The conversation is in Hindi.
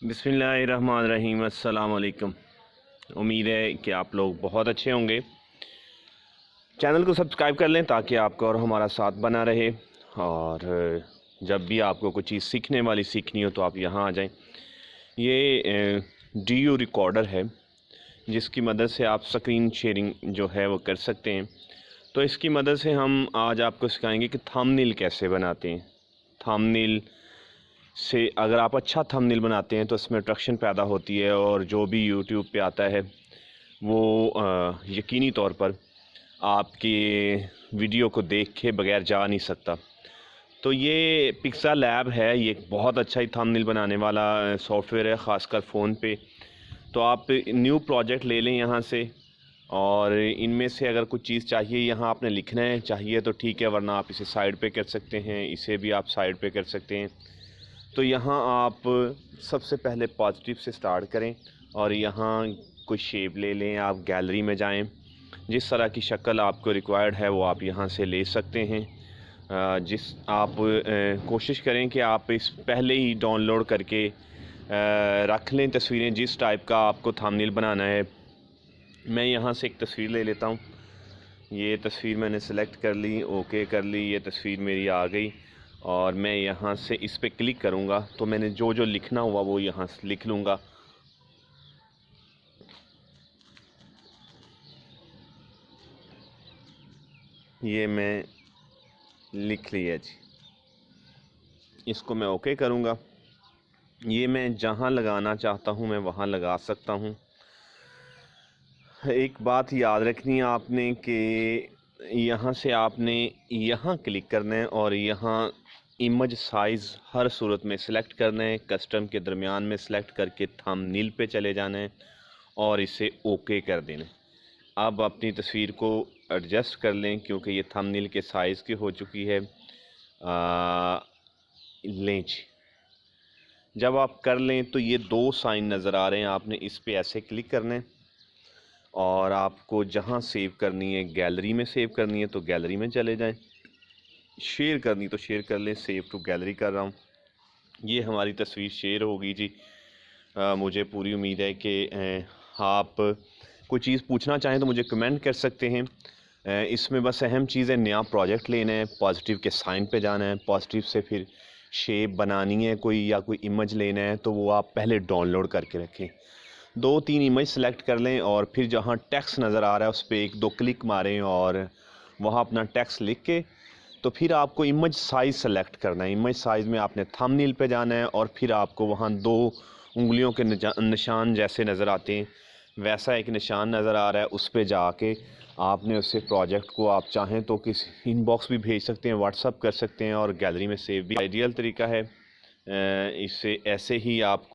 बिस्मिल्लाहिर्रहमानिर्रहीम। अस्सलाम वालेकुम। उम्मीद है कि आप लोग बहुत अच्छे होंगे। चैनल को सब्सक्राइब कर लें ताकि आपका और हमारा साथ बना रहे, और जब भी आपको कोई चीज़ सीखने वाली सीखनी हो तो आप यहाँ आ जाएं। ये DU रिकॉर्डर है जिसकी मदद से आप स्क्रीन शेयरिंग जो है वो कर सकते हैं। तो इसकी मदद से हम आज आपको सिखाएंगे कि थंबनेल कैसे बनाते हैं। थंबनेल से अगर आप अच्छा थंबनेल बनाते हैं तो इसमें अट्रैक्शन पैदा होती है, और जो भी यूट्यूब पे आता है वो यकीनी तौर पर आपकी वीडियो को देख के बगैर जा नहीं सकता। तो ये पिक्सा लैब है, ये एक बहुत अच्छा ही थंबनेल बनाने वाला सॉफ्टवेयर है, ख़ासकर फ़ोन पे। तो आप न्यू प्रोजेक्ट ले लें यहाँ से, और इनमें से अगर कुछ चीज़ चाहिए यहाँ आपने लिखना है, चाहिए तो ठीक है, वरना आप इसे साइड पे कर सकते हैं, इसे भी आप साइड पे कर सकते हैं। तो यहाँ आप सबसे पहले पॉजिटिव से स्टार्ट करें और यहाँ कोई शेप ले लें। आप गैलरी में जाएं, जिस तरह की शक्ल आपको रिक्वायर्ड है वो आप यहाँ से ले सकते हैं। जिस आप कोशिश करें कि आप इस पहले ही डाउनलोड करके रख लें तस्वीरें, जिस टाइप का आपको थंबनेल बनाना है। मैं यहाँ से एक तस्वीर ले लेता हूँ। ये तस्वीर मैंने सेलेक्ट कर ली, ओके कर ली, ये तस्वीर मेरी आ गई, और मैं यहाँ से इस पर क्लिक करूँगा तो मैंने जो जो लिखना हुआ वो यहाँ से लिख लूँगा। ये मैं लिख लिया जी, इसको मैं ओके करूँगा। ये मैं जहाँ लगाना चाहता हूँ मैं वहाँ लगा सकता हूँ। एक बात याद रखनी है आपने कि यहाँ से आपने यहाँ क्लिक करना है और यहाँ इमेज साइज़ हर सूरत में सिलेक्ट करना है, कस्टम के दरमियान में सिलेक्ट करके थंबनेल पे चले जाना है और इसे ओके कर देना है। अब अपनी तस्वीर को एडजस्ट कर लें क्योंकि ये थंबनेल के साइज़ की हो चुकी है। लें जी, जब आप कर लें तो ये दो साइन नज़र आ रहे हैं, आपने इस पे ऐसे क्लिक करना है, और आपको जहाँ सेव करनी है, गैलरी में सेव करनी है तो गैलरी में चले जाएं, शेयर करनी तो शेयर कर लें। सेव टू गैलरी कर रहा हूँ, ये हमारी तस्वीर शेयर होगी जी। मुझे पूरी उम्मीद है कि आप कोई चीज़ पूछना चाहें तो मुझे कमेंट कर सकते हैं। इसमें बस अहम चीज़ है, नया प्रोजेक्ट लेना है, पॉजिटिव के साइन पे जाना है, पॉजिटिव से फिर शेप बनानी है कोई, या कोई इमेज लेना है तो वो आप पहले डाउनलोड करके रखें। 2-3 इमेज सेलेक्ट कर लें और फिर जहाँ टेक्स्ट नज़र आ रहा है उस पर 1-2 क्लिक मारें और वहाँ अपना टेक्स्ट लिख के तो फिर आपको इमेज साइज़ सेलेक्ट करना है। इमेज साइज़ में आपने थंबनेल पे जाना है और फिर आपको वहाँ 2 उंगलियों के निशान जैसे नज़र आते हैं वैसा एक निशान नज़र आ रहा है, उस पे जाके आपने उससे प्रोजेक्ट को आप चाहें तो किसी इनबॉक्स भी भेज सकते हैं, व्हाट्सअप कर सकते हैं, और गैलरी में सेव भी आइडियल तरीका है। इससे ऐसे ही आप